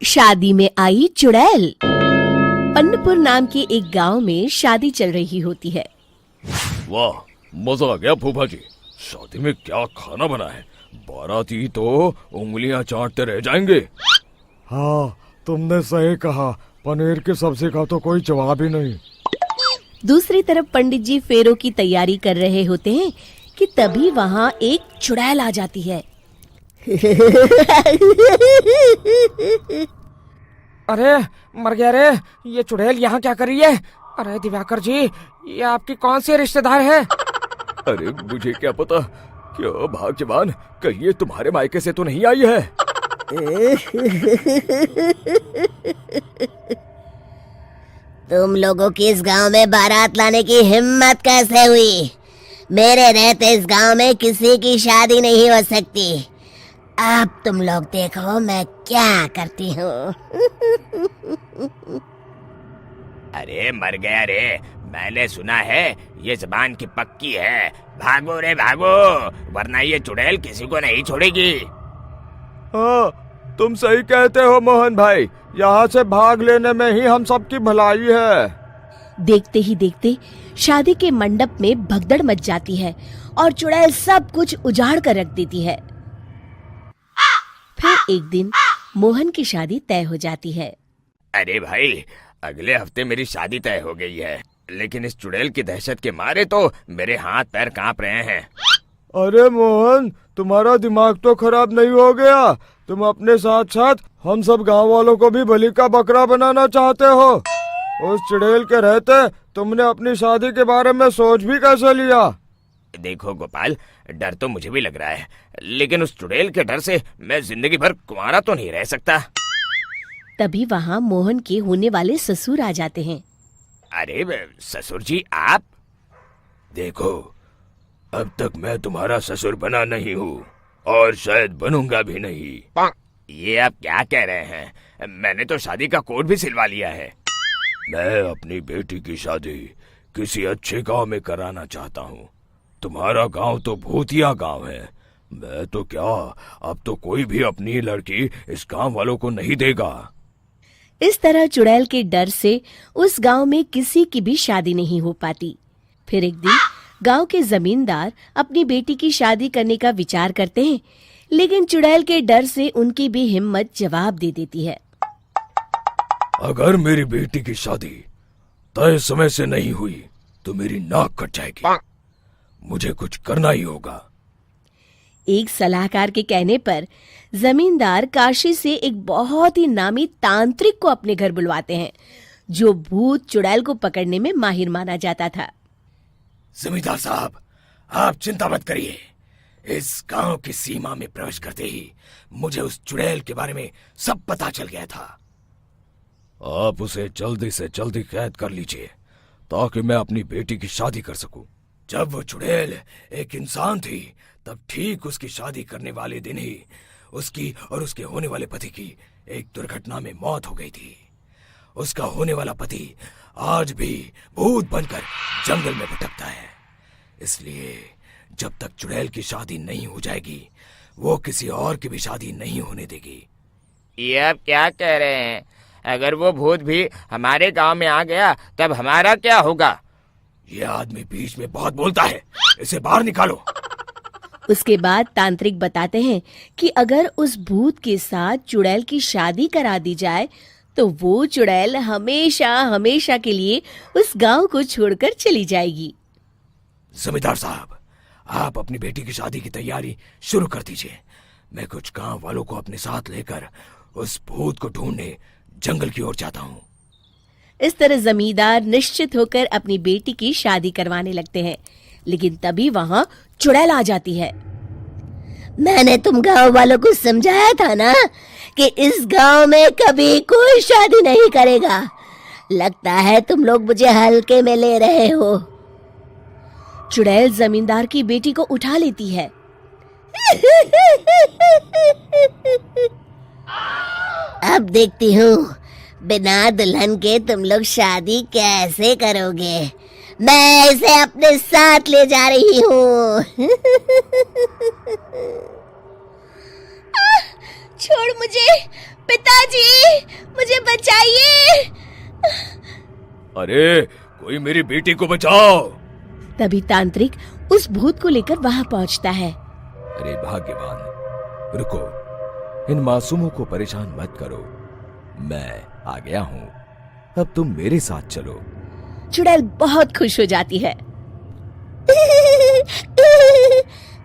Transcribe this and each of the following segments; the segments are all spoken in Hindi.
शादी में आई चुड़ैल। अन्नपुर नाम के एक गांव में शादी चल रही होती है। वाह, मजा आ गया फूफा जी। शादी में क्या खाना बना है, बाराती तो उंगलियां चाटते रह जाएंगे। हाँ, तुमने सही कहा, पनीर की सब्जी का तो कोई जवाब ही नहीं। दूसरी तरफ पंडित जी फेरों की तैयारी कर रहे होते हैं कि तभी वहाँ एक चुड़ैल आ जाती है। अरे मर गया रे, ये चुड़ैल यहाँ क्या कर रही है? अरे दिवाकर जी, ये आपकी कौन सी रिश्तेदार है? अरे मुझे क्या पता, क्यों भाग्यवान, कहीं ये तुम्हारे मायके से तो नहीं आई है? तुम लोगों की इस गांव में बारात लाने की हिम्मत कैसे हुई? मेरे रहते इस गांव में किसी की शादी नहीं हो सकती। अब तुम लोग देखो मैं क्या करती हूँ। अरे मर गया रे, मैंने सुना है ये जबान की पक्की है। भागो रे भागो, वरना ये चुड़ैल किसी को नहीं छोड़ेगी। हाँ, तुम सही कहते हो मोहन भाई, यहाँ से भाग लेने में ही हम सबकी भलाई है। देखते ही देखते शादी के मंडप में भगदड़ मच जाती है और चुड़ैल सब कुछ उजाड़ कर रख देती है। फिर एक दिन मोहन की शादी तय हो जाती है। अरे भाई, अगले हफ्ते मेरी शादी तय हो गई है, लेकिन इस चुड़ैल की दहशत के मारे तो मेरे हाथ पैर कांप रहे हैं। अरे मोहन, तुम्हारा दिमाग तो खराब नहीं हो गया? तुम अपने साथ साथ हम सब गांव वालों को भी बलि का बकरा बनाना चाहते हो? उस चुड़ैल के रहते तुमने अपनी शादी के बारे में सोच भी कैसे लिया? देखो गोपाल, डर तो मुझे भी लग रहा है, लेकिन उस चुड़ैल के डर से मैं जिंदगी भर कुंवारा तो नहीं रह सकता। तभी वहाँ मोहन के होने वाले ससुर आ जाते हैं। अरे ससुर जी आप? देखो, अब तक मैं तुम्हारा ससुर बना नहीं हूँ और शायद बनूंगा भी नहीं। ये आप क्या कह रहे हैं? मैंने तो शादी का कोड भी सिलवा लिया है। मैं अपनी बेटी की शादी किसी अच्छे गांव में कराना चाहता हूँ। तुम्हारा गांव तो भूतिया गांव है। मैं तो क्या, अब तो कोई भी अपनी लड़की इस गांव वालों को नहीं देगा। इस तरह चुड़ैल के डर से उस गांव में किसी की भी शादी नहीं हो पाती। फिर एक दिन गांव के जमींदार अपनी बेटी की शादी करने का विचार करते हैं, लेकिन चुड़ैल के डर से उनकी भी हिम्मत जवाब दे देती है। अगर मेरी बेटी की शादी तय समय से नहीं हुई तो मेरी नाक कट जाएगी। मुझे कुछ करना ही होगा। एक सलाहकार के कहने पर जमींदार काशी से एक बहुत ही नामी तांत्रिक को अपने घर बुलवाते हैं, जो भूत चुड़ैल को पकड़ने में माहिर माना जाता था। जमींदार साहब, आप चिंता मत करिए। इस गांव की सीमा में प्रवेश करते ही मुझे उस चुड़ैल के बारे में सब पता चल गया था। आप उसे जल्दी से जल्दी कैद कर लीजिए ताकि मैं अपनी बेटी की शादी कर सकूं। जब वो चुड़ैल एक इंसान थी, तब ठीक उसकी शादी करने वाले दिन ही उसकी और उसके होने वाले पति की एक दुर्घटना में मौत हो गई थी। उसका होने वाला पति आज भी भूत बनकर जंगल में भटकता है। इसलिए जब तक चुड़ैल की शादी नहीं हो जाएगी, वो किसी और की भी शादी नहीं होने देगी। ये आप क्या कह रहे हैं? अगर वो भूत भी हमारे गांव में आ गया तब हमारा क्या होगा? ये आदमी बीच में बहुत बोलता है, इसे बाहर निकालो। उसके बाद तांत्रिक बताते हैं कि अगर उस भूत के साथ चुड़ैल की शादी करा दी जाए तो वो चुड़ैल हमेशा हमेशा के लिए उस गांव को छोड़कर चली जाएगी। जमींदार साहब, आप अपनी बेटी की शादी की तैयारी शुरू कर दीजिए। मैं कुछ गांव वालों को अपने साथ लेकर उस भूत को ढूंढने जंगल की ओर जाता हूँ। इस तरह जमींदार निश्चित होकर अपनी बेटी की शादी करवाने लगते हैं, लेकिन तभी वहाँ चुड़ैल आ जाती है। मैंने तुम गांव वालों को समझाया था ना कि इस गांव में कभी कोई शादी नहीं करेगा। लगता है तुम लोग मुझे हल्के में ले रहे हो। चुड़ैल जमींदार की बेटी को उठा लेती है। अब देखती हूँ बिना दुल्हन के तुम लोग शादी कैसे करोगे। मैं इसे अपने साथ ले जा रही हूँ। छोड़ मुझे, पिताजी, मुझे बचाइए। अरे कोई मेरी बेटी को बचाओ। तभी तांत्रिक उस भूत को लेकर वहां पहुंचता है। अरे भाग्यवान, रुको, इन मासूमों को परेशान मत करो, मैं आ गया हूँ, अब तुम मेरे साथ चलो। चुड़ैल बहुत खुश हो जाती है।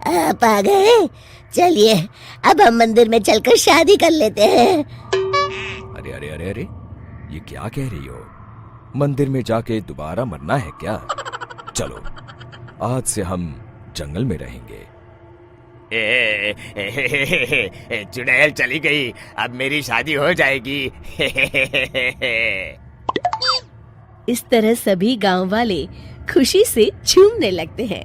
आप आ गए, चलिए अब हम मंदिर में चलकर शादी कर लेते हैं। अरे अरे अरे अरे, ये क्या कह रही हो? मंदिर में जाके दोबारा मरना है क्या? चलो, आज से हम जंगल में रहेंगे। चुड़ैल चली गई, अब मेरी शादी हो जाएगी। इस तरह सभी गांव वाले खुशी से झूमने लगते हैं।